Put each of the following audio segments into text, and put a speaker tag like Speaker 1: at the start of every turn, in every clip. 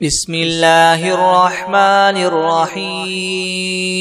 Speaker 1: بسم الله الرحمن الرحيم.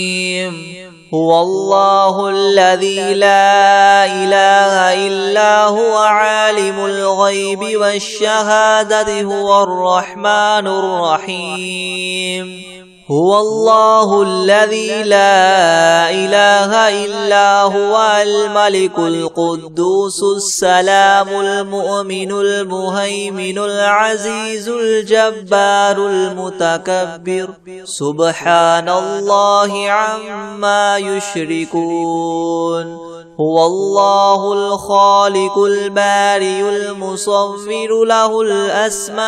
Speaker 1: هو الله الذي لا إله إلا هو عالم الغيب والشهادة هو الرحمن الرحيم. هو الله الذي لا إله إلا هو الملك القدوس السلام المؤمن المهيمن العزيز الجبار المتكبر سبحان الله عما يشركون. هو الله الخالق البارئ المصور له الأسماء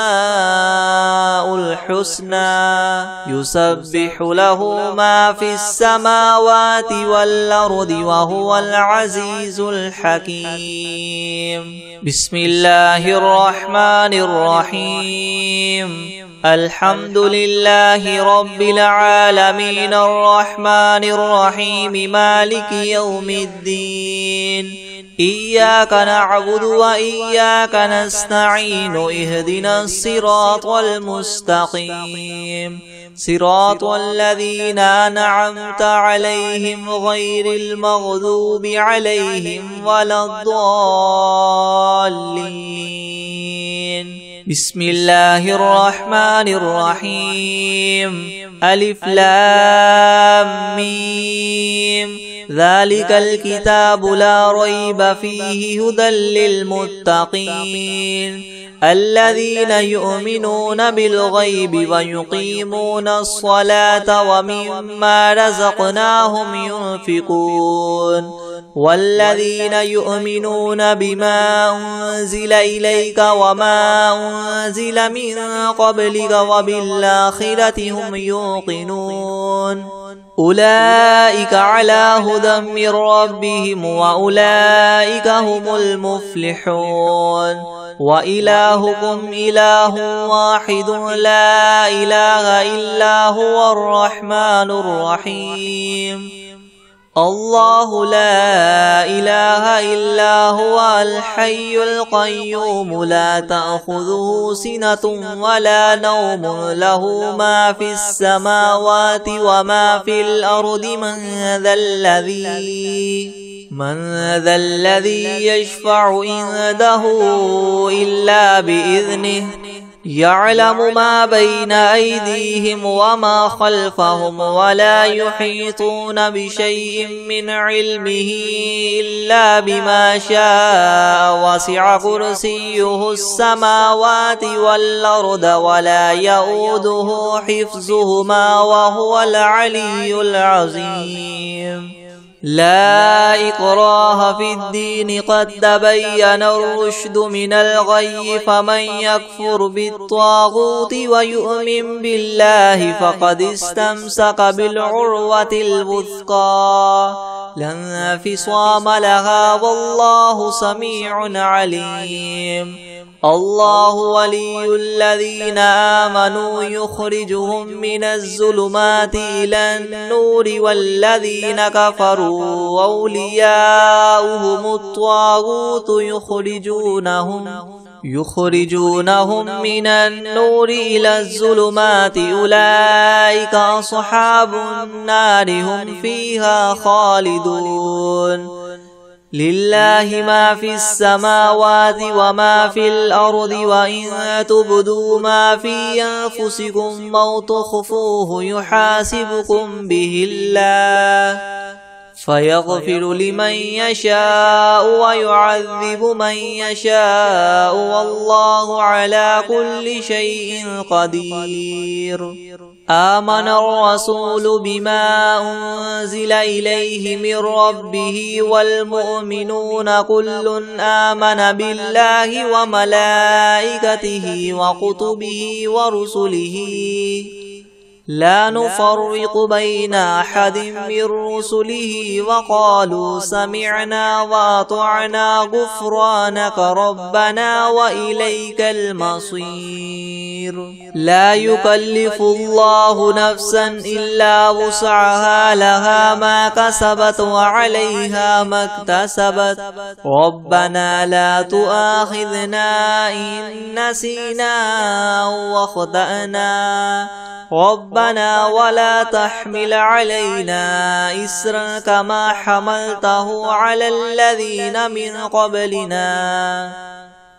Speaker 1: الحسنى يسبح له ما في السماوات والأرض وهو العزيز الحكيم. بسم الله الرحمن الرحيم. الحمد لله رب العالمين الرحمن الرحيم مالك يوم الدين. إياك نعبد وإياك نستعين اهدنا الصراط المستقيم صراط الذين أنعمت عليهم غير المغضوب عليهم ولا الضالين. بسم الله الرحمن الرحيم. ألف لام ميم. ذلك الكتاب لا ريب فيه هدى للمتقين الذين يؤمنون بالغيب ويقيمون الصلاة ومما رزقناهم ينفقون والذين يؤمنون بما أنزل إليك وما أنزل من قبلك وبالآخرة هم يوقنون أولئك على هدى من ربهم وأولئك هم المفلحون. وإلهكم إله واحد لا إله إلا هو الرحمن الرحيم. الله لا إله إلا هو الحي القيوم لا تأخذه سنة ولا نوم له ما في السماوات وما في الأرض من ذا الذي يشفع عنده إلا بإذنه يعلم ما بين أيديهم وما خلفهم ولا يحيطون بشيء من علمه إلا بما شاء وسع كرسيه السماوات والأرض ولا يؤوده حفظهما وهو العلي العظيم. لا إكراه في الدين قد تبين الرشد من الغي فمن يكفر بالطاغوت ويؤمن بالله فقد استمسك بالعروة الوثقى لا انفصام لها والله سميع عليم. الله ولي الذين آمنوا يخرجهم من الظلمات إلى النور والذين كفروا أولياؤهم الطاغوت يخرجونهم من النور إلى الظلمات أولئك أصحاب النار هم فيها خالدون. لله ما في السماوات وما في الأرض وإن تبدوا ما في أنفسكم أو تخفوه يحاسبكم به الله فيغفر لمن يشاء ويعذب من يشاء والله على كل شيء قدير. آمن الرسول بما أنزل إليه من ربه والمؤمنون كل آمن بالله وملائكته وكتبه ورسله لا نفرق بين أحد من رسله وقالوا سمعنا وأطعنا غفرانك ربنا وإليك المصير. لا يكلف الله نفسا إلا وسعها لها ما كسبت وعليها ما اكتسبت ربنا لا تؤاخذنا إن نسينا أو أخطأنا ربنا ولا تحمل علينا إسرا كما حملته على الذين من قبلنا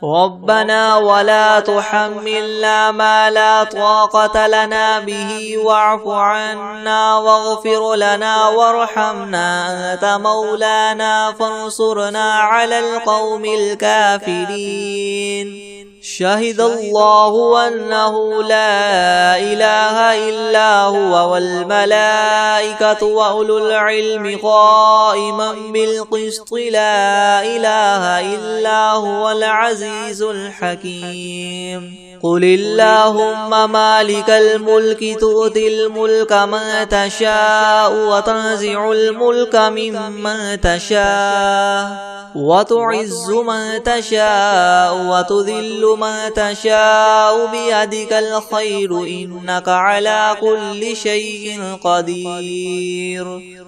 Speaker 1: ربنا ولا تحملنا ما لا طاقة لنا به واعف عنا واغفر لنا وارحمنا أنت مولانا فانصرنا على القوم الكافرين. شهد الله أنه لا إله إلا هو والملائكة وأولو العلم قائما بالقسط لا إله إلا هو العزيز الحكيم. قل اللهم مالك الملك تؤتي الملك من تشاء وتنزع الملك ممن تشاء وتعز من تشاء وتذل من تشاء بيدك الخير إنك على كل شيء قدير.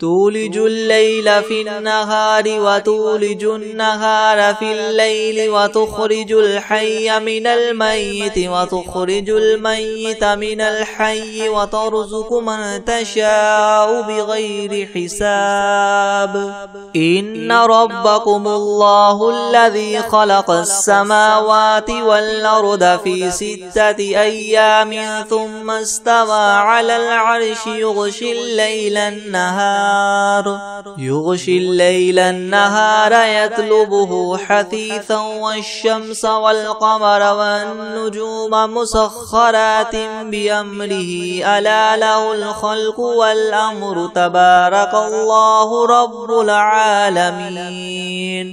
Speaker 1: تولج الليل في النهار وتولج النهار في الليل وتخرج الحي من الميت وتخرج الميت من الحي وترزق من تشاء بغير حساب. إن ربكم الله الذي خلق السماوات والأرض في 6 أيام ثم استوى على العرش يغشي الليل النهار يطلبه حثيثا والشمس والقمر والنجوم مسخرات بأمره ألا له الخلق والأمر تبارك الله رب العالمين.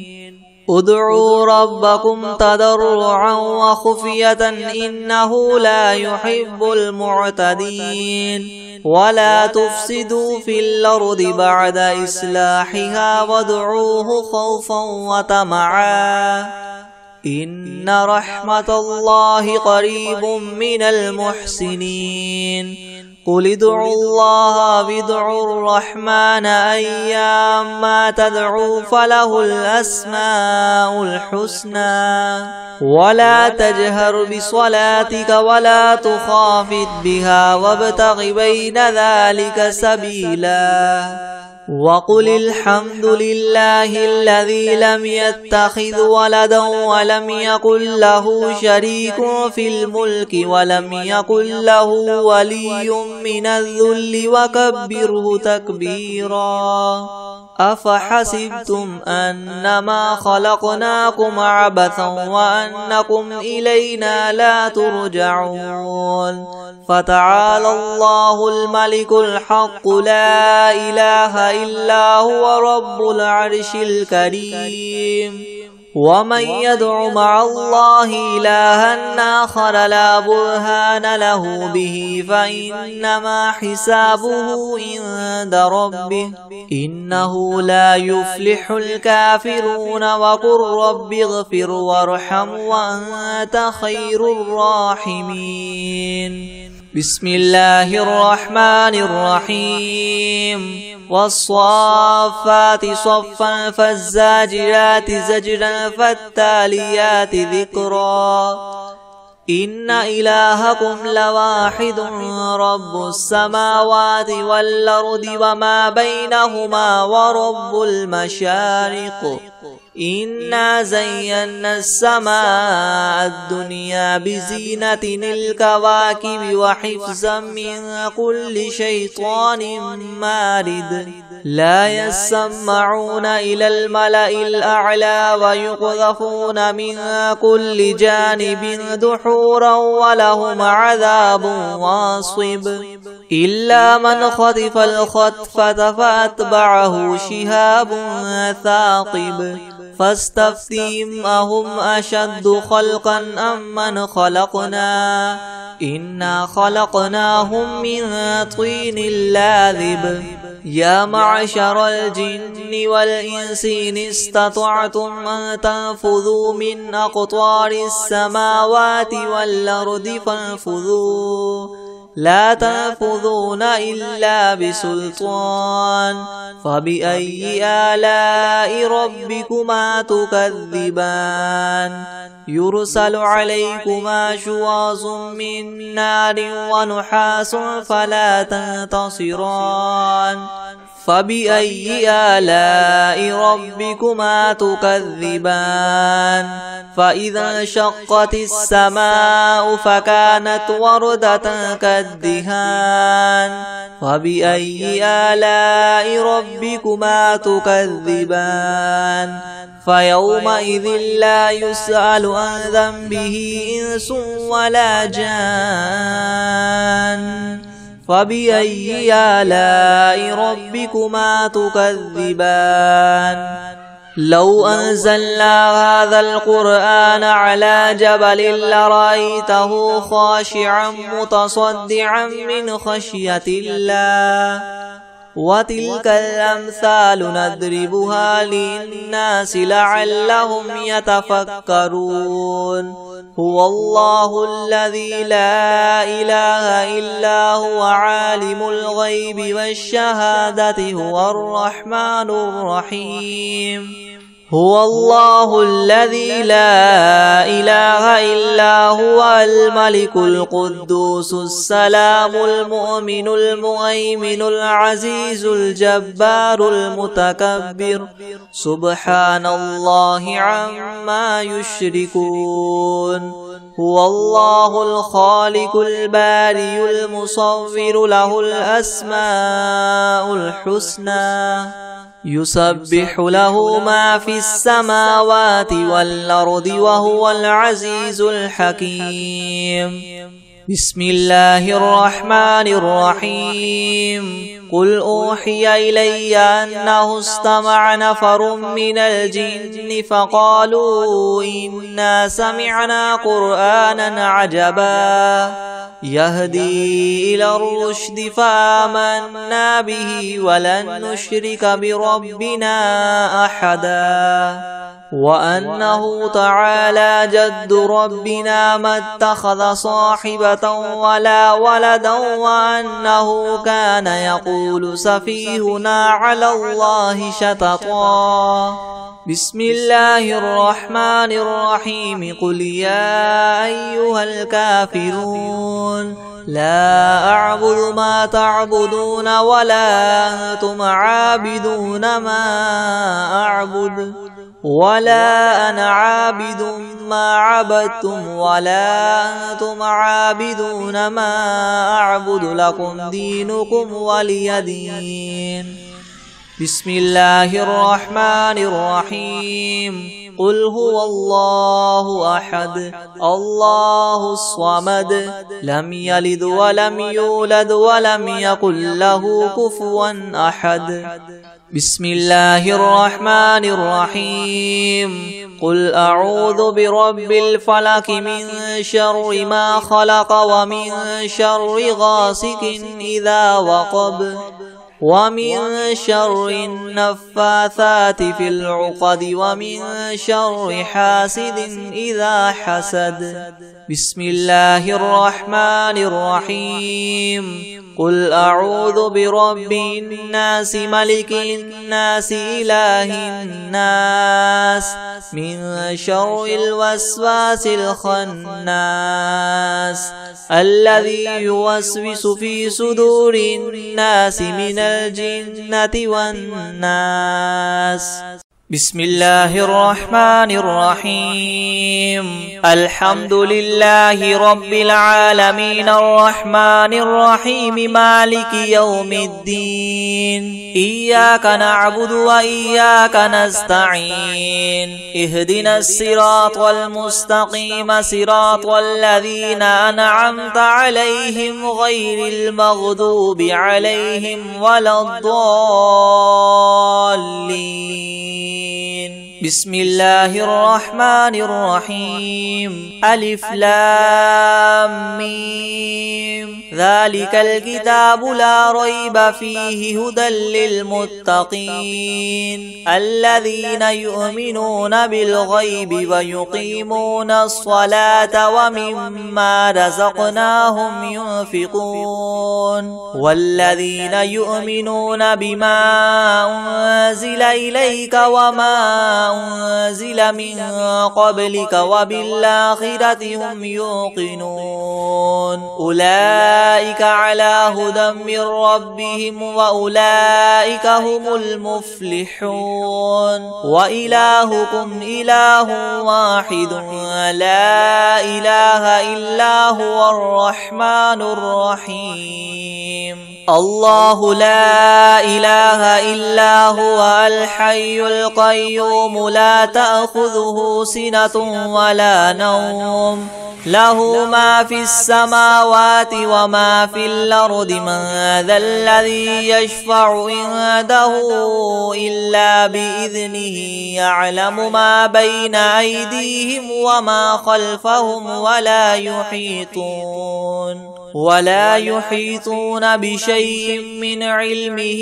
Speaker 1: ادعوا ربكم تضرعا وخفية إنه لا يحب المعتدين. ولا تفسدوا في الأرض بعد إصلاحها وادعوه خوفا وطمعا إن رحمة الله قريب من المحسنين. قل ادعوا الله وادعوا الرحمن أيما تدعوا فله الأسماء الحسنى ولا تجهر بصلاتك ولا تخافت بها وابتغ بين ذلك سبيلا. وقل الحمد لله الذي لم يتخذ ولدا ولم يكن له شريك في الملك ولم يكن له ولي من الذل وكبره تكبيرا. أفحسبتم أنما خلقناكم عبثا وأنكم إلينا لا ترجعون. فتعالى الله الملك الحق لا إله إلا هو رب العرش الكريم. ومن يدع مع الله إلها آخر لا برهان له به فإنما حسابه عند ربه إنه لا يفلح الكافرون. وقل رب اغفر وارحم وأنت خير الراحمين. بسم الله الرحمن الرحيم. والصافات صفا فالزاجرات زجرا فالتاليات ذكرا. إن إلهكم لواحد رب السماوات والأرض وما بينهما ورب المشارق. إنا زينا السماء الدنيا بزينة الكواكب وحفظا من كل شيطان مارد. لا يسمعون إلى الملأ الأعلى ويقذفون من كل جانب دحورا ولهم عذاب واصب. إلا من خطف الخطفة فأتبعه شهاب ثاقب فاستفتهم أهم أشد خلقا أم من خلقنا إنا خلقناهم من طين لاذب يا معشر الجن والإنس إن استطعتم أن تنفذوا من أقطار السماوات والأرض فانفذوا لا تنفذون إلا بسلطان فبأي آلاء ربكما تكذبان يرسل عليكما شواظ من نار ونحاس فلا تنتصران فبأي آلاء ربكما تكذبان فإذا انشقت السماء فكانت وردة كالدهان فبأي آلاء ربكما تكذبان فيومئذ لا يسأل عن ذنبه إنس ولا جان فبأي آلاء ربكما تكذبان لو أنزلنا هذا القرآن على جبل لرأيته خاشعا متصدعا من خشية الله وتلك الأمثال نضربها للناس لعلهم يتفكرون هو الله الذي لا إله إلا هو عالم الغيب والشهادة هو الرحمن الرحيم هو الله الذي لا إله إلا هو الملك القدوس السلام المؤمن المهيمن العزيز الجبار المتكبر سبحان الله عما يشركون هو الله الخالق البارئ المصور له الأسماء الحسنى يسبح له ما في السماوات والأرض وهو العزيز الحكيم بسم الله الرحمن الرحيم قل أوحي إلي أنه استمع نفر من الجن فقالوا إنا سمعنا قرآنا عجبا يهدي إلى الرشد فآمنا به ولن نشرك بربنا أحدا وأنه تعالى جد ربنا ما اتخذ صاحبة ولا ولدا وأنه كان يقول سفيهنا على الله شططا بسم الله الرحمن الرحيم قل يا أيها الكافرون لا أعبد ما تعبدون ولا أنتم عابدون ما أعبد ولا أنا عابد ما عبدتم ولا أنتم عابدون ما أعبد لكم دينكم ولي دين بسم الله الرحمن الرحيم قل هو الله أحد الله الصمد لم يلد ولم يولد ولم يكن له كفوا أحد بسم الله الرحمن الرحيم قل أعوذ برب الفلق من شر ما خلق ومن شر غاسق إذا وقب ومن شر النفاثات في العقد ومن شر حاسد إذا حسد بسم الله الرحمن الرحيم قل أعوذ برب الناس ملك الناس إله الناس من شر الوسواس الخناس الذي يوسوس في صدور الناس من الجنة والناس بسم الله الرحمن الرحيم الحمد لله رب العالمين الرحمن الرحيم مالك يوم الدين إياك نعبد وإياك نستعين اهدنا الصراط المستقيم صراط الذين أنعمت عليهم غير المغضوب عليهم ولا الضالين بسم الله الرحمن الرحيم ألف لام ميم ذلك الكتاب لا ريب فيه هدى للمتقين الذين يؤمنون بالغيب ويقيمون الصلاة ومما رزقناهم ينفقون والذين يؤمنون بما أنزل إليك وما أنزل من قبلك وبالآخرة هم يوقنون أولئك على هدى من ربهم وأولئك هم المفلحون وإلهكم إله واحد لا إله إلا هو الرحمن الرحيم الله لا إله إلا هو الحي القيوم لا تأخذه سنة ولا نوم له ما في السماوات وما في الأرض من ذا الذي يشفع عنده إلا بإذنه يعلم ما بين أيديهم وما خلفهم ولا يحيطون بشيء من علمه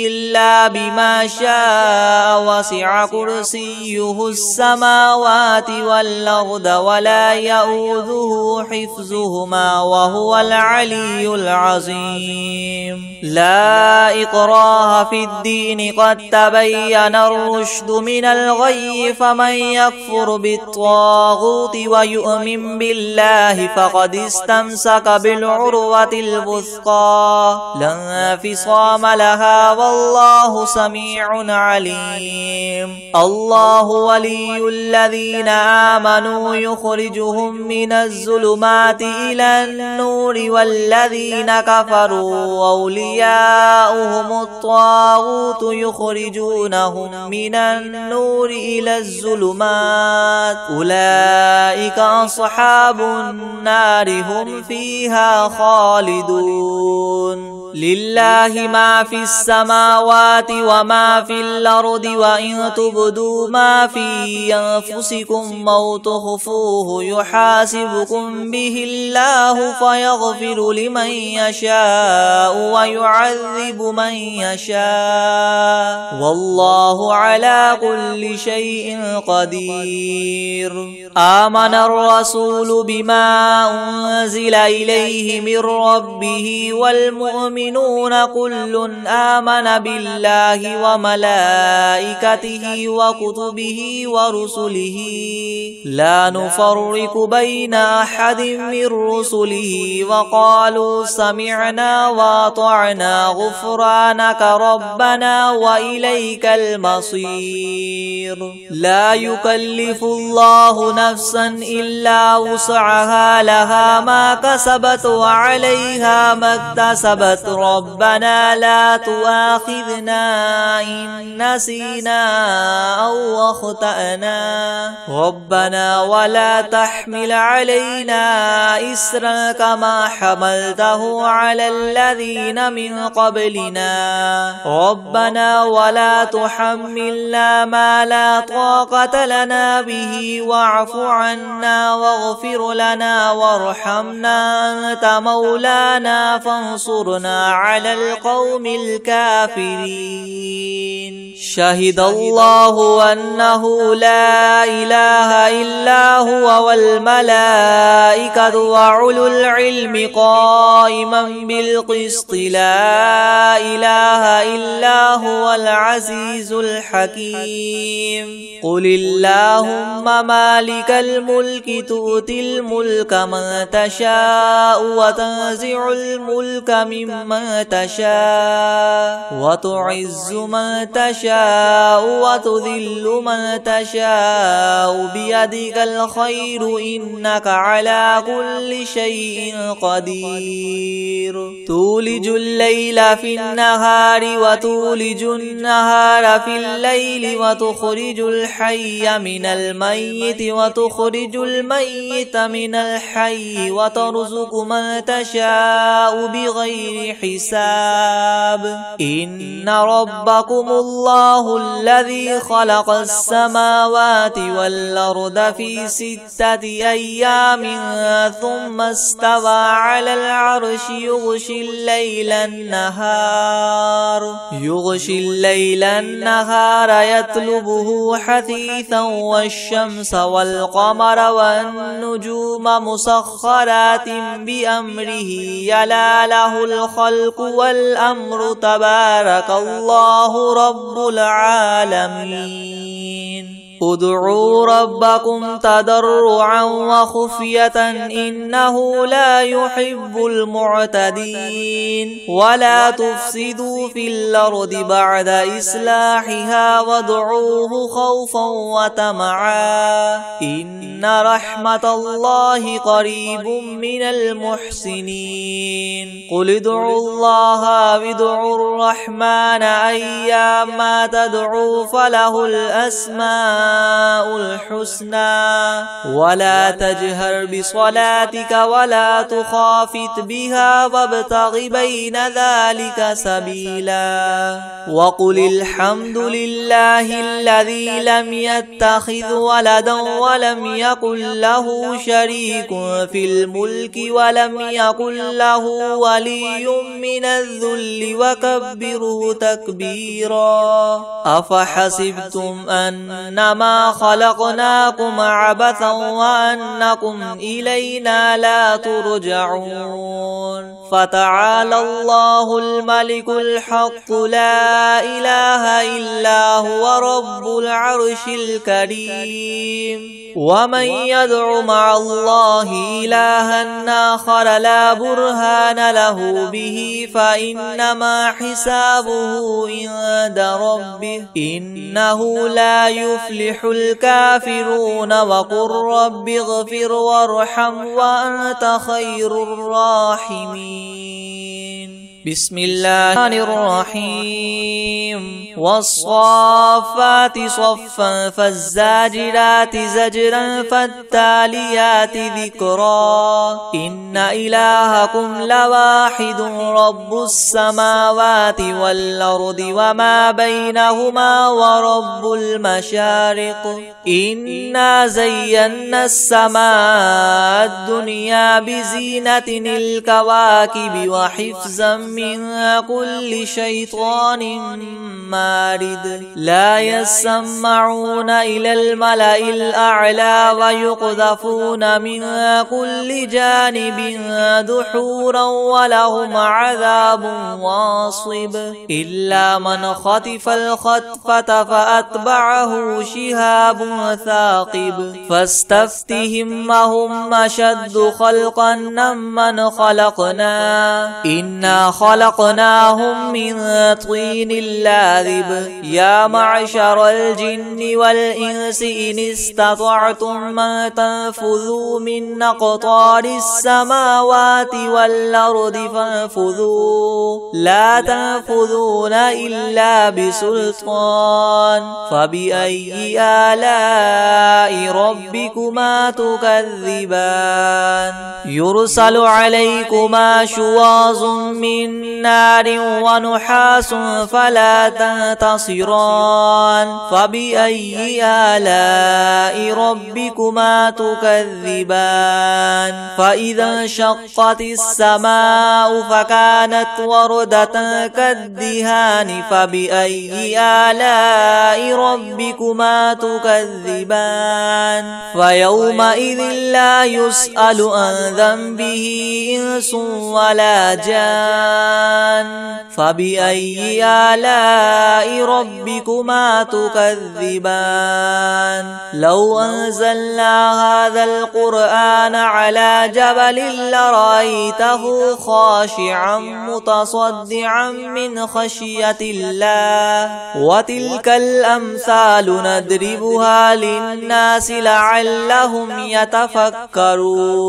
Speaker 1: إلا بما شاء وسع كرسيه السماوات والأرض ولا يؤوده حفظهما وهو العلي العظيم لا إكراه في الدين قد تبين الرشد من الغي فمن يكفر بالطاغوت ويؤمن بالله فقد استمسك بالعروة الوثقى لا انفصام لها والله سميع عليم الله ولي الذين آمنوا يخرجهم من الظلمات إلى النور والذين كفروا أولياؤهم الطاغوت يخرجونهم من النور إلى الظلمات أولئك أصحاب النار هم فيها خالدون لله ما في السماوات وما في الأرض وإن تبدوا ما في أنفسكم أو تخفوه يحاسبكم به الله فيغفر لمن يشاء ويعذب من يشاء والله على كل شيء قدير آمن الرسول بما أنزل إليه من ربه والمؤمنون كل آمن بالله وملائكته وكتبه ورسله لا نفرق بين أحد من رسله وقالوا سمعنا وأطعنا غفرانك ربنا وإليك المصير لا يكلف الله نفسا إلا وسعها لها ما كسبت وعليها ما اكتسبت ربنا لا تؤاخذنا إن نسينا أو أخطأنا ربنا ولا تحمل علينا إسرا كما حملته على الذين من قبلنا ربنا ولا تحملنا ما لا طاقة لنا به واعف عنا واغفر لنا وارحمنا أنت مولانا فانصرنا على القوم الكافرين شهد الله أنه لا إله إلا هو والملائكة وأولو العلم قائما بالقسط لا إله إلا هو العزيز الحكيم قل اللهم مالك الملك تؤتي الملك من تشاء وتنزع الملك ممن تشاء وتعز من تشاء وتذل من تشاء بيدك الخير إنك على كل شيء قدير تولج الليل في النهار وتولج النهار في الليل وتخرج الحي من الميت وتخرج الميت من الحي وترزق من تشاء بغير حساب إن ربكم الله الذي خلق السماوات والأرض في 6 أيام ثم استوى على العرش يغشي الليل النهار يطلبه حثيثا والشمس والقمر والنجوم مسخرات بأمره يلا له الخلق والأمر تبارك الله رب العالمين ادعوا ربكم تضرعا وخفية إنه لا يحب المعتدين ولا تفسدوا في الأرض بعد إصلاحها وادعوه خوفا وطمعا إن رحمة الله قريب من المحسنين قل ادعوا الله وادعوا الرحمن أيما تدعوا فله الأسماء الحسنى ولا تجهر بصلاتك ولا تخافت بها وابتغ بين ذلك سبيلا وقل الحمد لله الذي لم يتخذ ولدا ولم يكن له شريك في الملك ولم يكن له ولي من الذل وكبره تكبيرا أفحسبتم أنما خلقناكم عبثا وأنكم إلينا لا ترجعون فتعالى الله الملك الحق لا إله إلا هو رب العرش الكريم ومن يدع مع الله إلها آخر لا برهان له به فإنما حسابه عند ربه إنه لا يفلح الكافرون وقل رب اغفر وارحم وأنت خير الراحمين بسم الله الرحيم والصافات صفا فالزاجرات زجرا فالتاليات ذكرا إن إلهكم لواحد رب السماوات والأرض وما بينهما ورب المشارق إنا زينا السماء الدنيا بزينة الكواكب وحفظا من كل شيطان مارد لا يسمعون إلى الملأ الأعلى ويقذفون من كل جانب دحورا ولهم عذاب واصب إلا من خطف الخطفة فأتبعه شهاب ثاقب فاستفتهم هم أشد خلقا ممن خلقنا إنا خلقناهم من طين لاذب يا معشر الجن والإنس إن استطعتم أن تنفذوا من أقطار السماوات والأرض فانفذوا لا تنفذون إلا بسلطان فبأي آلاء ربكما تكذبان يرسل عليكما شواظ من نار ونحاس فلا تنتصران فبأي آلاء ربكما تكذبان فإذا انشقت السماء فكانت وردة كالدهان فبأي آلاء ربكما تكذبان فيومئذ لا يسأل عن ذنبه إنس ولا جان فبأي آلاء ربكما تكذبان لو أنزلنا هذا القرآن على جبل لرأيته خاشعا متصدعا من خشية الله وتلك الأمثال نضربها للناس لعلهم يتفكرون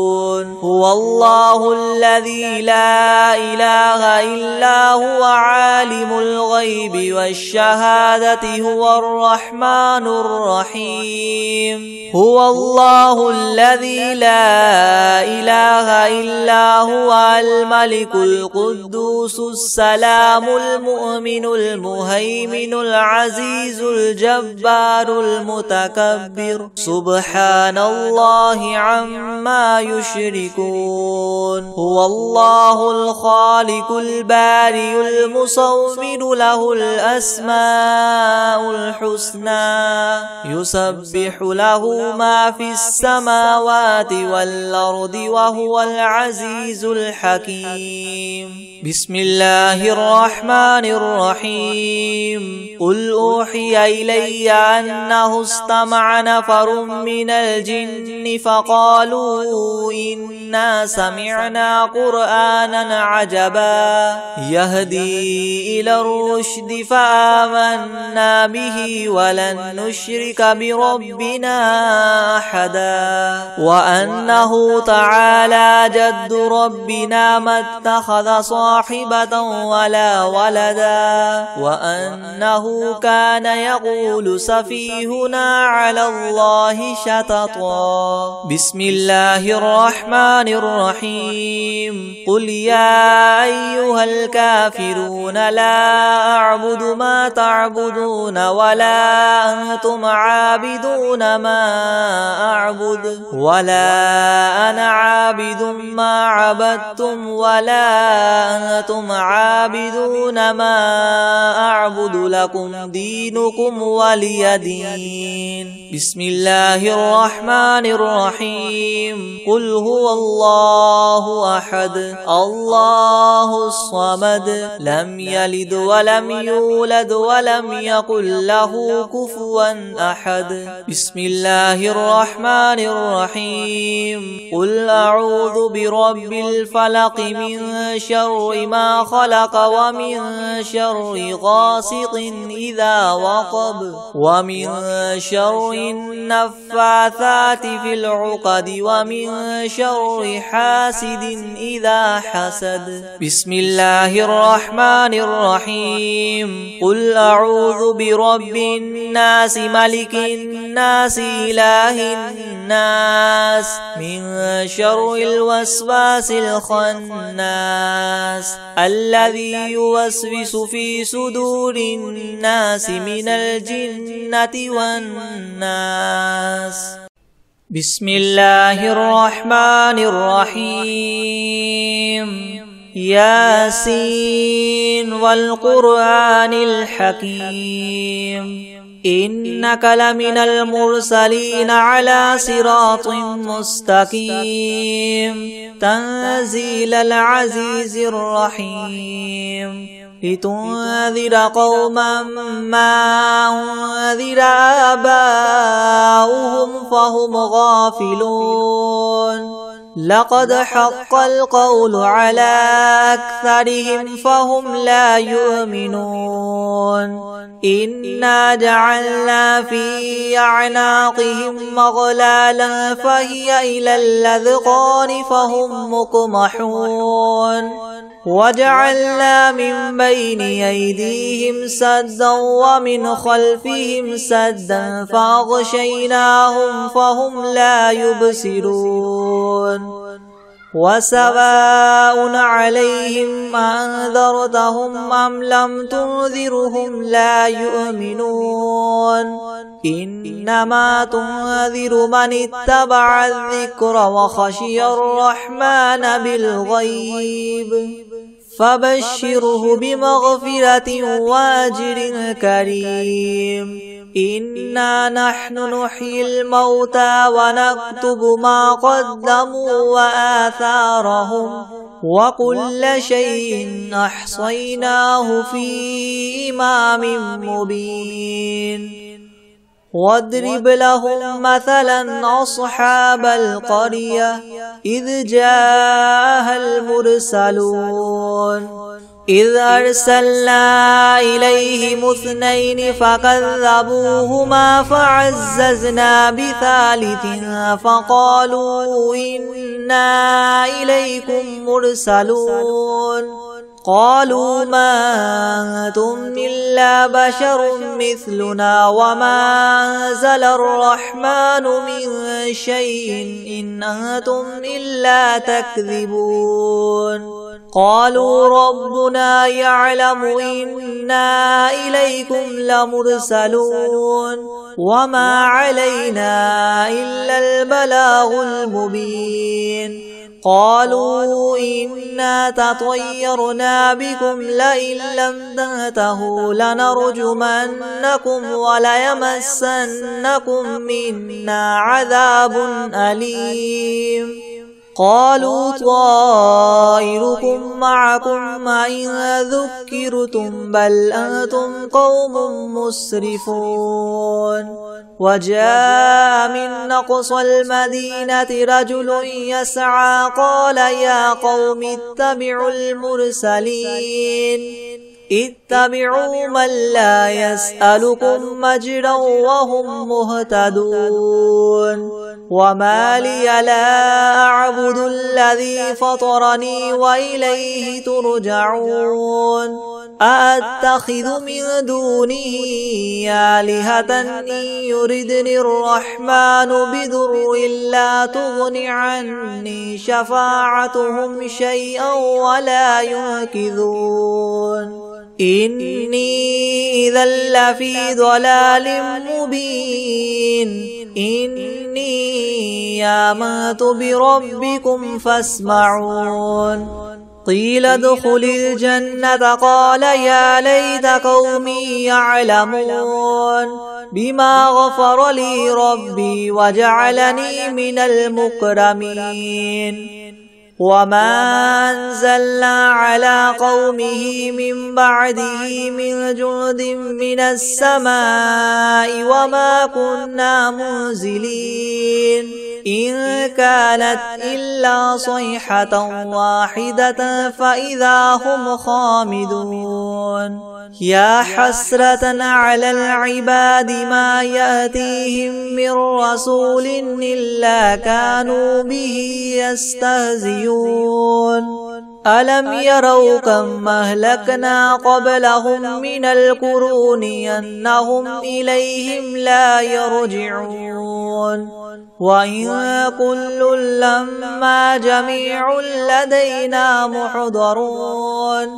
Speaker 1: هو الله الذي لا إله إله إلا هو عالم الغيب والشهادة هو الرحمن الرحيم هو الله الذي لا إله إلا هو الملك القدوس السلام المؤمن المهيمن العزيز الجبار المتكبر سبحان الله عما يشركون هو الله الخالق البارئ المصور له الأسماء الحسنى يسبح له ما في السماوات والأرض وهو العزيز الحكيم بسم الله الرحمن الرحيم قل أوحي إلي أنه استمع نفر من الجن فقالوا إنا سمعنا قرآنا عجبا يهدي إلى الرشد فآمنا به ولن نشرك بربنا أحدا وأنه تعالى جد ربنا ما اتخذ صاحبة ولا ولدا وأنه كان يقول سفيهنا على الله شططا بسم الله الرحمن الرحيم قل يا أيها الكافرون لا أعبد ما تعبدون ولا أنتم عابدون ما أعبد ولا أنا عابد ما عبدتم ولا أنتم عابدون ما أعبد لكم دينكم ولي دين بسم الله الرحمن الرحيم قل هو الله أحد الله الصمد لم يلد ولم يولد ولم يكن له كفوا أحد بسم الله الرحمن الرحيم قل أعوذ برب الفلق من شر ما خلق ومن شر غاسق إذا وقب ومن شر النفاثات في العقد ومن شر حاسد إذا حسد بسم الله الرحمن الرحيم قل أعوذ برب الناس ملك الناس إله الناس من شر الوسواس الخناس الذي يوسوس في صدور الناس من الجنة والناس بسم الله الرحمن الرحيم ياسين والقرآن الحكيم إنك لمن المرسلين على صراط مستقيم تنزيل العزيز الرحيم لتنذر قوما ما أنذر آباؤهم فهم غافلون لقد حق القول على أكثرهم فهم لا يؤمنون إنا جعلنا في أعناقهم مغلالا فهي إلى الأذقان فهم مقمحون وجعلنا من بين أيديهم سدا ومن خلفهم سدا فأغشيناهم فهم لا يبصرون وسواء عليهم أنذرتهم أم لم تنذرهم لا يؤمنون إنما تنذر من اتبع الذكر وخشي الرحمن بالغيب فبشره بمغفرة وأجر كريم إنا نحن نحيي الموتى ونكتب ما قدموا وآثارهم وكل شيء أحصيناه في إمام مبين واضرب لهم مثلا أصحاب القرية إذ جاءها المرسلون إذ أرسلنا إليهم 2 فكذبوهما فعززنا بثالث فقالوا إنا إليكم مرسلون قالوا ما أنتم إلا بشر مثلنا وما أنزل الرحمن من شيء إن أنتم إلا تكذبون قالوا ربنا يعلم إنا إليكم لمرسلون وما علينا إلا البلاغ المبين قالوا إنا تطيرنا بكم لئن لم تنتهوا لنرجمنكم وليمسنكم منا عذاب أليم قالوا طائركم معكم إن ذكرتم بل أنتم قوم مسرفون وجاء من أقصى المدينة رجل يسعى قال يا قوم اتبعوا المرسلين اتبعوا من لا يسألكم مجرا وهم مهتدون وما لي لا أعبد الذي فطرني وإليه ترجعون أأتخذ من دونه آلهة إن يردني الرحمن بضر لا تغن عني شفاعتهم شيئا ولا ينقذون إني إذا لفي ضلال مبين إني آمنت بربكم فاسمعون قيل ادخل الجنة قال يا ليت قومي يعلمون بما غفر لي ربي وجعلني من المكرمين وما أنزلنا على قومه من بعده من جند من السماء وما كنا منزلين إن كانت إلا صيحة واحدة فإذا هم خامدون يا حسرة على العباد ما يأتيهم من رسول إلا كانوا به يستهزئون ألم يروا كم أهلكنا قبلهم من القرون أنهم إليهم لا يرجعون وإن كل لما جميع لدينا محضرون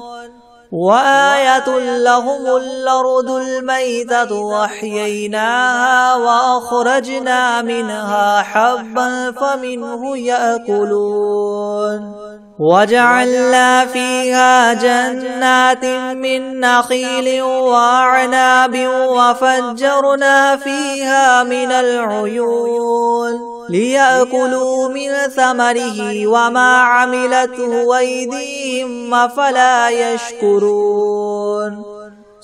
Speaker 1: وآية لهم الأرض الميتة وأحييناها وأخرجنا منها حبا فمنه يأكلون وجعلنا فيها جنات من نخيل وأعناب وفجرنا فيها من العيون ليأكلوا من ثمره وما عملته أيديهم أفلا يشكرون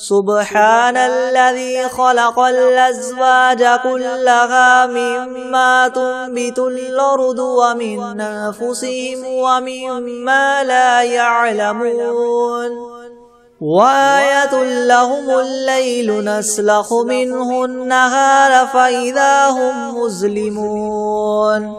Speaker 1: سبحان الذي خلق الأزواج كلها مما تنبت الأرض ومن أنفسهم ومما لا يعلمون وآية لهم الليل نسلخ منه النهار فإذا هم مظلمون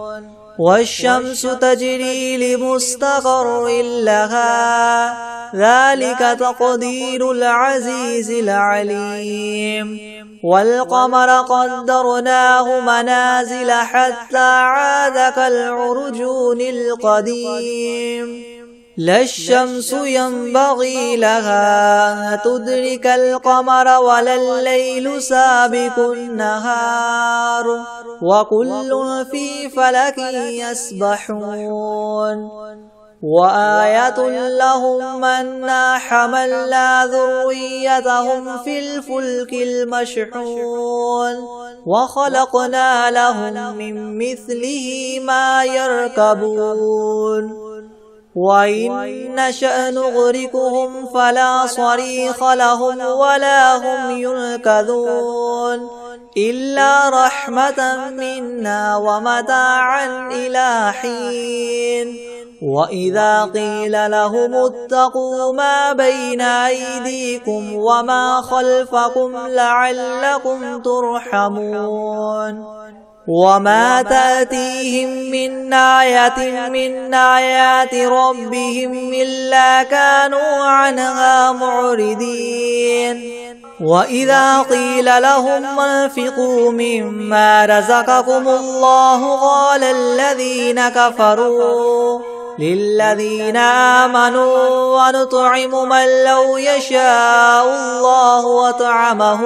Speaker 1: والشمس تجري لمستقر لها ذلك تقدير العزيز العليم والقمر قدرناه منازل حتى عاد كالعرجون القديم لا الشمس ينبغي لها أن تدرك القمر ولا الليل سابق النهار وكل في فلك يسبحون وآية لهم أنا حملنا ذريتهم في الفلك المشحون وخلقنا لهم من مثله ما يركبون وإن نشأ نغرقهم فلا صريخ لهم ولا هم ينقذون إلا رحمة منا ومتاعا إلى حين وإذا قيل لهم اتقوا ما بين أيديكم وما خلفكم لعلكم ترحمون وما تأتيهم من آية من آيات ربهم إلا كانوا عنها معرضين وإذا قيل لهم انفقوا مما رزقكم الله قال الذين كفروا للذين آمنوا ونطعم من لو يشاء الله وطعمه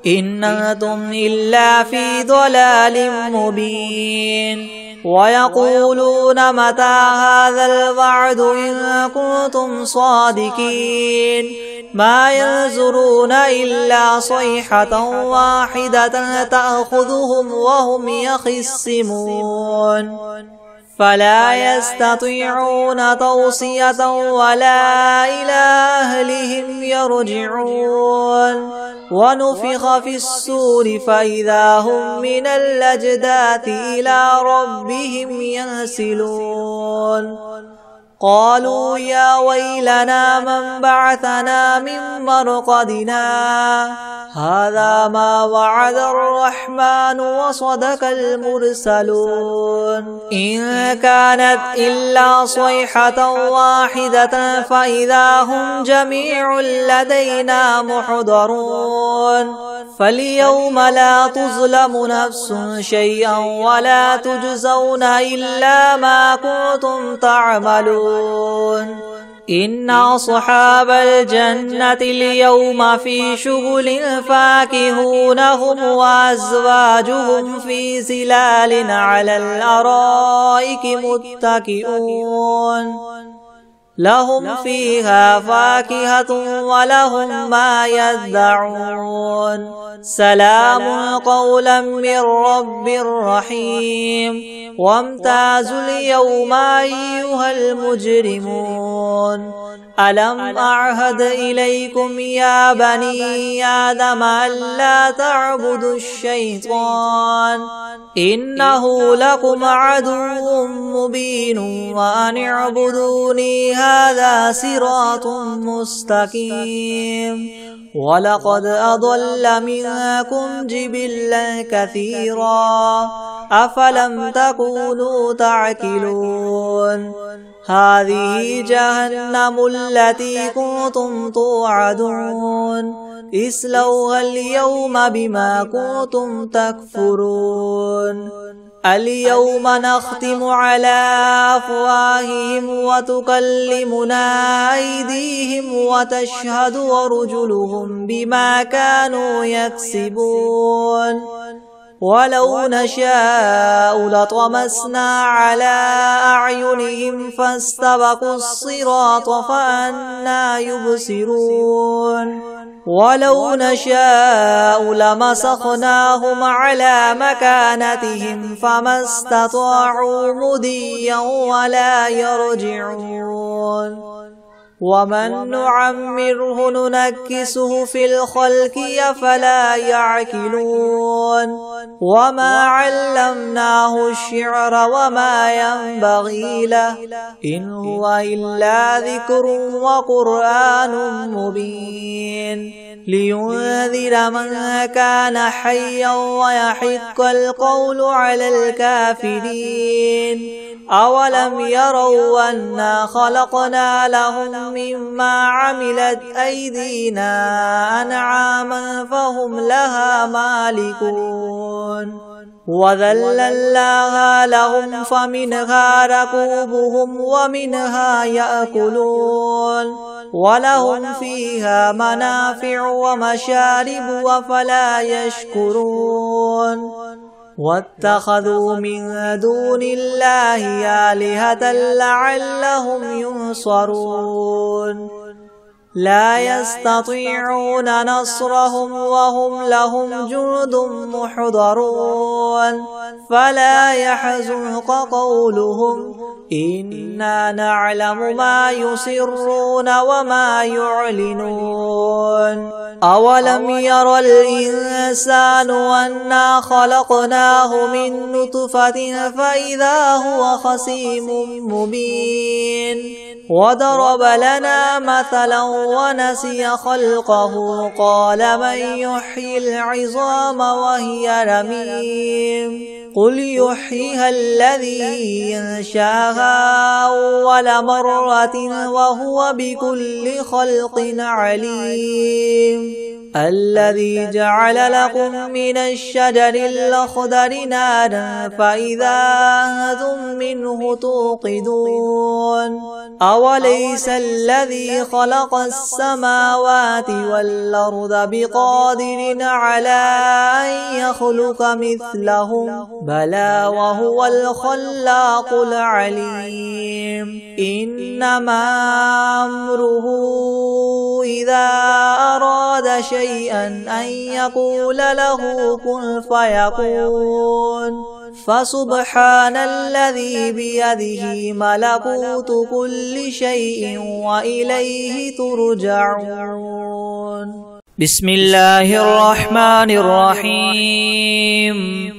Speaker 1: إن أنتم إلا في ضلال مبين ويقولون متى هذا الوعد إن كنتم صادقين ما ينظرون إلا صيحة واحدة تأخذهم وهم يخصمون فلا يستطيعون توصية ولا إلى أهلهم يرجعون ونفخ في الصور فإذا هم من الأجداث إلى ربهم ينسلون قالوا يا ويلنا من بعثنا من مرقدنا هذا ما وعد الرحمن وصدق المرسلون إن كانت إلا صيحة واحدة فإذا هم جميع لدينا محضرون فاليوم لا تظلم نفس شيئا ولا تجزون إلا ما كنتم تعملون إن أصحاب الجنة اليوم في شغل فاكهون هم وأزواجهم في ظلال على الأرائك متكئون لهم فيها فاكهة ولهم ما يدعون سلام قولا من رب رحيم وامتازوا اليوم أيها المجرمون ألم أعهد إليكم يا بني آدم ألا تعبدوا الشيطان إنه لكم عدو مبين وأن اعبدوني هذا صراط مستقيم ولقد أضل منكم جبلا كثيرا أفلم تكونوا تعقلون هذه جهنم التي كنتم توعدون اصلوها اليوم بما كنتم تكفرون اليوم نختم على أفواههم وتكلمنا أيديهم وتشهد أرجلهم بما كانوا يكسبون ولو نشاء لطمسنا على أعينهم فاستبقوا الصراط فأنى يبصرون ولو نشاء لمسخناهم على مكانتهم فما استطاعوا مضيا ولا يرجعون ومن نعمره ننكسه في الخلق أفلا يعقلون وما علمناه الشعر وما ينبغي له إن هو إلا ذكر وقرآن مبين لينذر من كان حيا ويحق القول على الكافرين أولم يروا أنا خلقنا لهم مما عملت أيدينا أنعاما فهم لها مالكون وذللناها لهم فمنها ركوبهم ومنها يأكلون ولهم فيها منافع ومشارب وفلا يشكرون واتخذوا من دون الله آلهة لعلهم ينصرون لا يستطيعون نصرهم وهم لهم جند محضرون فلا يحزنك قولهم إنا نعلم ما يسرون وما يعلنون أولم ير الإنسان أنا خلقناه من نطفة فإذا هو خصيم مبين وضرب لنا مثلا ونسي خلقه قال من يحيي العظام وهي رميم قل يحييها الذي أنشأها أول مرة وهو بكل خلق عليم الذي جعل لكم من الشجر الأخضر نارا فإذا أنتم منه توقدون أوليس الذي خلق السماوات والأرض بقادر على أن يخلق مثلهم بلى وهو الخلاق العليم إنما أمره إذا أراد شيئا أن يقول له كن فيكون فسبحان الذي بيده ملكوت كل شيء وإليه ترجعون. بسم الله الرحمن الرحيم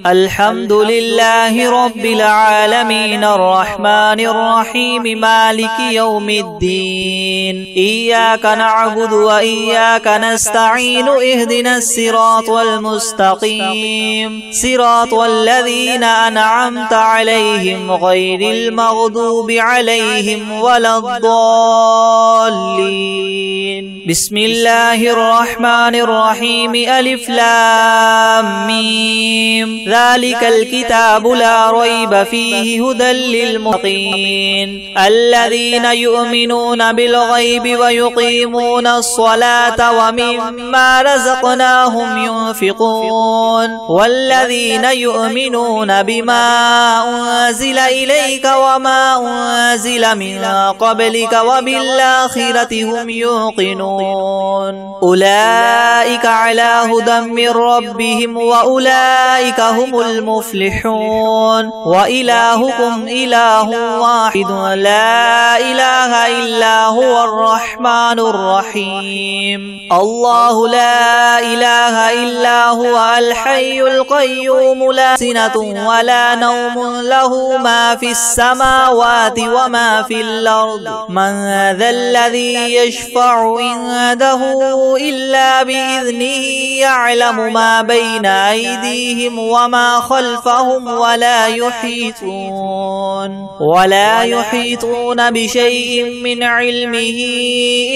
Speaker 1: الحمد لله رب العالمين الرحمن الرحيم مالك يوم الدين إياك نعبد وإياك نستعين اهدنا الصراط المستقيم صراط الذين أنعمت عليهم غير المغضوب عليهم ولا الضالين. بسم الله الرحمن الرحيم ألف لام ميم ذلك الكتاب لا ريب فيه هدى للمتقين الذين يؤمنون بالغيب ويقيمون الصلاة ومما رزقناهم ينفقون والذين يؤمنون بما أنزل إليك وما أنزل من قبلك وبالآخرة هم يوقنون أولئك على هدى من ربهم وأولئك هم المفلحون وإلهكم إله واحد لا إله إلا هو الرحمن الرحيم الله لا إله إلا هو الحي القيوم لا سنة ولا نوم له ما في السماوات وما في الأرض من ذا الذي يشفع عنده إلا بإذنه يعلم ما بين أيديهم وما خلفهم ولا يحيطون بشيء من علمه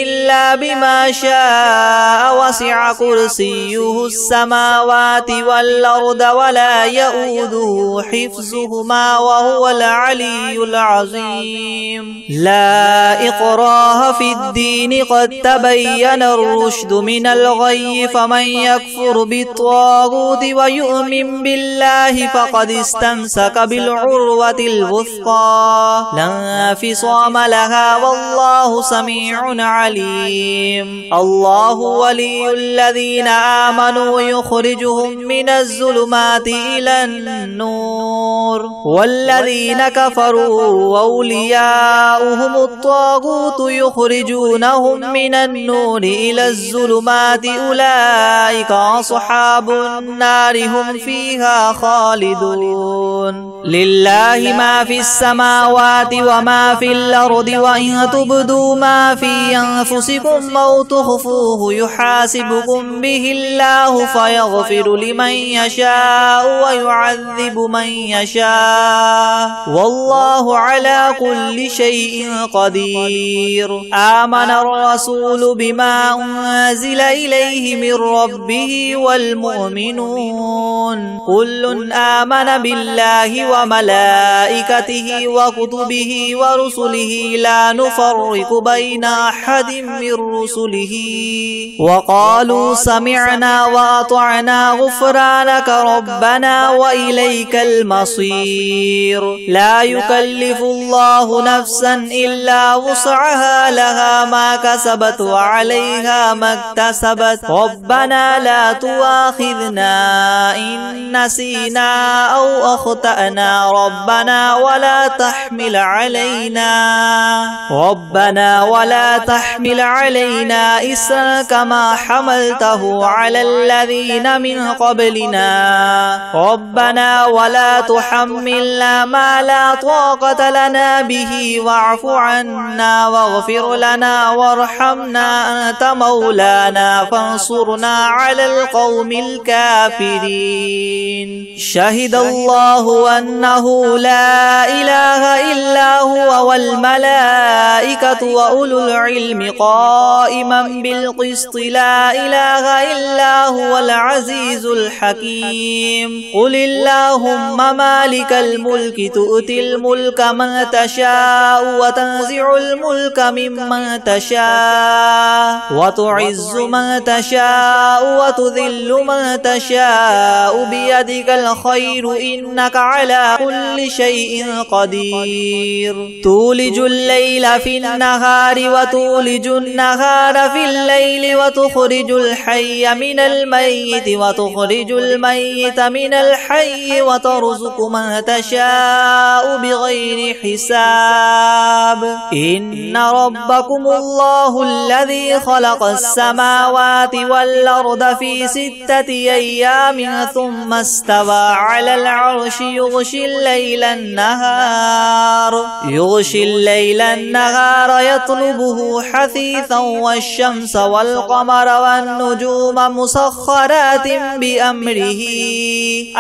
Speaker 1: إلا بما شاء وسع كرسيه السماوات والأرض ولا يؤوده حفظهما وهو العلي العظيم. لا إكراه في الدين قد تبين الرشد من الغي فمن يكفر بالطاغوت ويؤمن بالله فقد استمسك بالعروة الوثقى لا انفصام لها والله سميع عليم. الله ولي الذين آمنوا يخرجهم من الظلمات إلى النور والذين كفروا أولياؤهم الطاغوت يخرجونهم من النور إلى الظلمات أولئك أصحاب النار هم فيها خالدون. لله ما في السماوات وما في الأرض وإن تبدوا ما في أنفسكم أو تخفوه يحاسبكم به الله فيغفر لمن يشاء ويعذب من يشاء والله على كل شيء قدير. آمن الرسول بما أنزل إليه من ربه والمؤمنون كل آمن بالله وملائكته وكتبه ورسله لا نفرق بين أحد من رسله وقالوا سمعنا وأطعنا غفرانك ربنا وإليك المصير. لا يكلف الله نفسا إلا وسعها لها ما كسبت وعليها ما اكتسبت ربنا لا تؤاخذنا إن نسينا أو أخطأنا ربنا ربنا ولا تحمل علينا إسرا كما حملته على الذين من قبلنا ربنا ولا تحملنا ما لا طاقة لنا به واعف عنا واغفر لنا وارحمنا أنت مولانا فانصرنا على القوم الكافرين شهد الله أنه لا إله إلا هو والملائكة وأولو العلم قائما بالقسط لا إله إلا هو العزيز الحكيم قل اللهم مالك الملك تؤتي الملك من تشاء وتنزع الملك ممن تشاء وتعز من تشاء وتذل من تشاء بيدك الخير إنك على كل شيء قدير تولج الليل في النهار وتولج النهار في الليل وتخرج الحي من الميت وتخرج الميت من الحي وترزق من تشاء بغير حساب إن ربكم الله الذي خلق السماوات والأرض في 6 أيام ثم استوى على العرش يغشي الليل النهار يطلبه حثيثا والشمس والقمر والنجوم مسخرات بأمره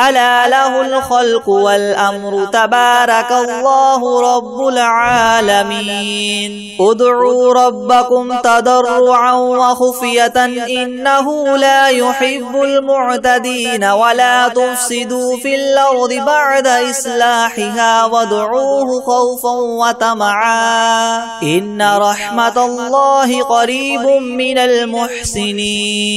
Speaker 1: ألا له الخلق والأمر تبارك الله رب العالمين ادعوا ربكم تضرعا وخفية إنه لا يحب المعتدين ولا تفسدوا في الأرض بعد إصلاحها وادعوه خوفا وطمعا إن رحمة الله قريب من المحسنين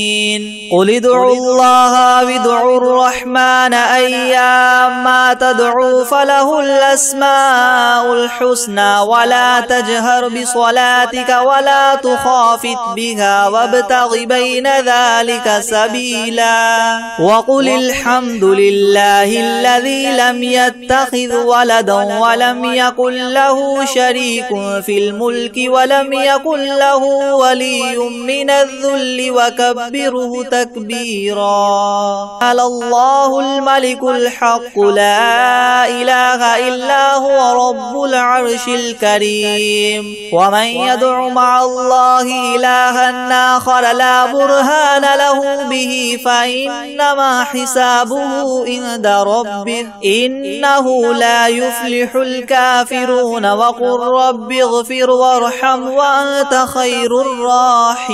Speaker 1: قل ادعوا الله وادعوا الرحمن أيما تدعوا فله الأسماء الحسنى ولا تجهر بصلاتك ولا تخافت بها وابتغ بين ذلك سبيلا وقل الحمد لله الذي لم يتخذ ولدا ولم يكن له شريك في الملك ولم يكن له ولي من الذل وكبره تكبيرا على الله الملك الحق لا إله إلا هو رب العرش الكريم ومن يدع مع الله إلها آخر لا برهان له به فإنما حسابه عند ربه إنه لا يفلح الكافرون وقل رب اغفر وارحم وأنت خير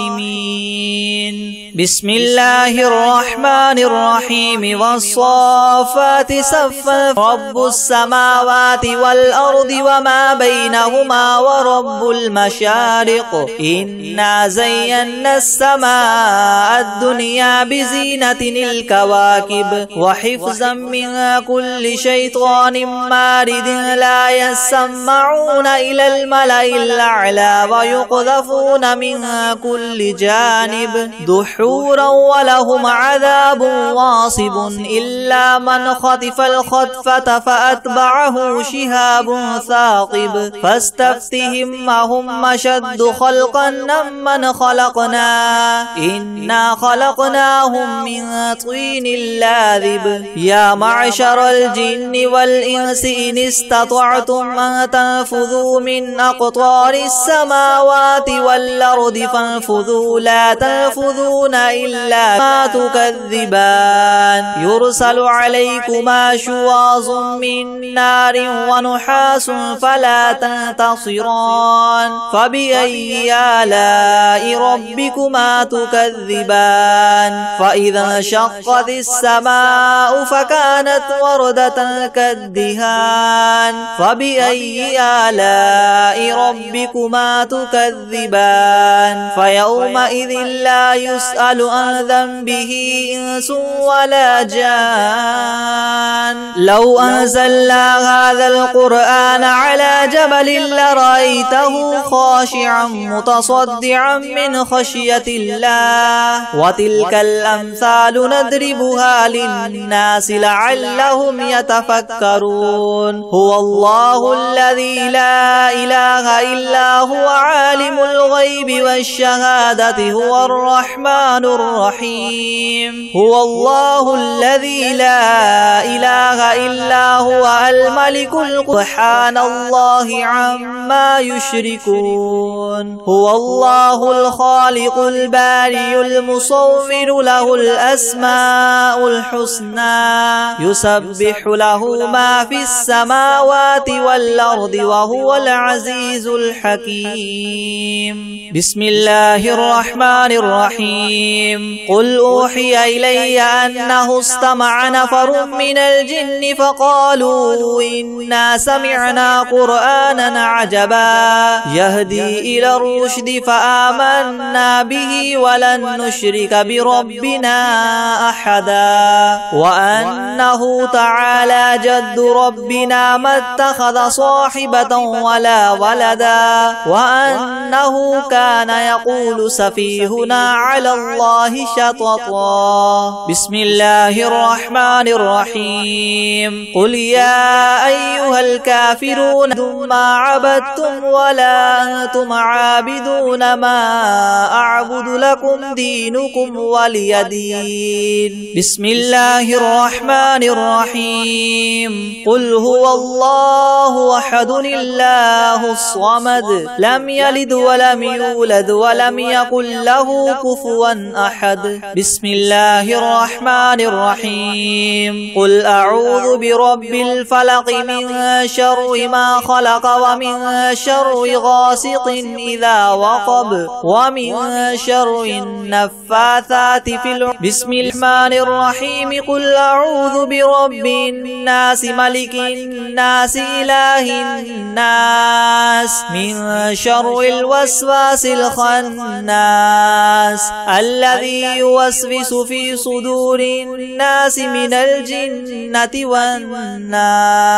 Speaker 1: الراحمين بسم الله الرحمن الرحيم والصافات صفا رب السماوات والأرض وما بينهما ورب المشارق إنا زينا السماء الدنيا بزينة الكواكب وحفظا من كل شيطان مارد لا يسمعون إلى الملأ الأعلى ويقذفون من كل جانب دحورا ولهم عذاب واصب إلا من خطف الخطفة فأتبعه شهاب ثاقب فاستفتهم أهم أشد خلقا ممن خلقنا إنا خلقناهم من طين لاذب يا معشر الجن والإنس إن استطعتم أن تنفذوا من أقطار السماوات والأرض فانفذوا لا تنفذون إلا ما تكذبان يرسل عليكما شواظ من نار ونحاس فلا تنتصران فبأي آلاء ربكما تكذبان فإذا انشقت السماء فكانت وردة كالدهان فبأي آلاء ربكما تكذبان فيومئذ لا يسأل عن ذنبه إنس ولا جان لو أنزلنا هذا القرآن على جبل لرأيته خاشعا متصدعا من خشية الله وتلك الأمثال نضربها للناس لعلهم يتفكرون هو الله الذي لا إله إلا هو عالم الغيب والشهادة هو الرحمن الرحيم. هو الله الذي لا إله إلا هو الملك سبحان الله عما يشركون. هو الله الخالق البارئ المصور له الأسماء الحسنى يسبح له ما في السماوات والأرض وهو العزيز الحكيم. بسم الله الرحمن الرحيم. قل أوحي إلي أنه استمع نفر من الجن فقالوا إنا سمعنا قرآنا عجبا يهدي إلى الرشد فآمنا به ولن نشرك بربنا أحدا وأنه تعالى جد ربنا ما اتخذ صاحبة ولا ولدا وأنه كان يقول سفيهنا على الله شططا. بسم الله الرحمن الرحيم. قل يا أيها الكافرون ما عبدتم ولا أنتم عابدون ما أعبد لكم دينكم ولي دين. بسم الله الرحمن الرحيم. قل هو الله أحد الله الصمد لم يلد ولم يولد ولم يكن له كفوا أحد. بسم الله الرحمن الرحيم. قل أعوذ برب الفلق من شر ما خلق ومن شر غاسق إذا وقب ومن شر النفاثات في العقد. بسم الرحمن الرحيم. قل أعوذ برب الناس ملك الناس إله الناس من شر الوسواس الخناس الذي يوسوس في صدور الناس من الجنة والناس.